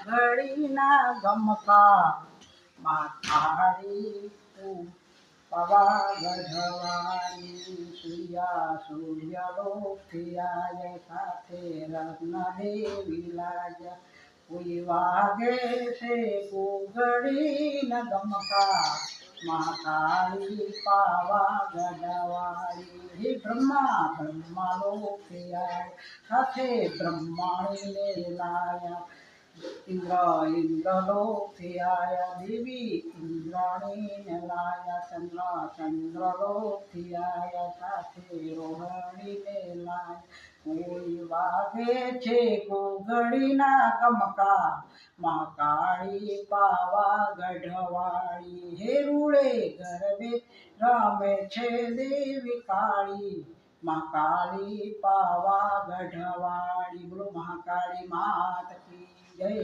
ઘડીના ગમકા માથારી પવા ગઢવાળી સૂર્ય લોકથી આય સાથે રત્ન દેવી લાય કોઈ વાગે છે ઘડી ન ગમકા માતારી પાવા ગઢવાળી હે બ્રહ્મા લોકથી આય સાથે બ્રહ્માણીને લાયા इंद्रलोकથી આયા દેવી ઇન્દ્રાણીને લાયા ચંદ્રલોકથી આયા સાથે રોહિણીને લાયા કોઈ વાગે છે ઘડીના ગમકા માં કાળી પાવા ગઢવાળી હે રૂડે ગરબે રમે છે દેવી કાળી માં કાળી પાવા ગઢવાળી બોલો મહાકાળી માત કી જય।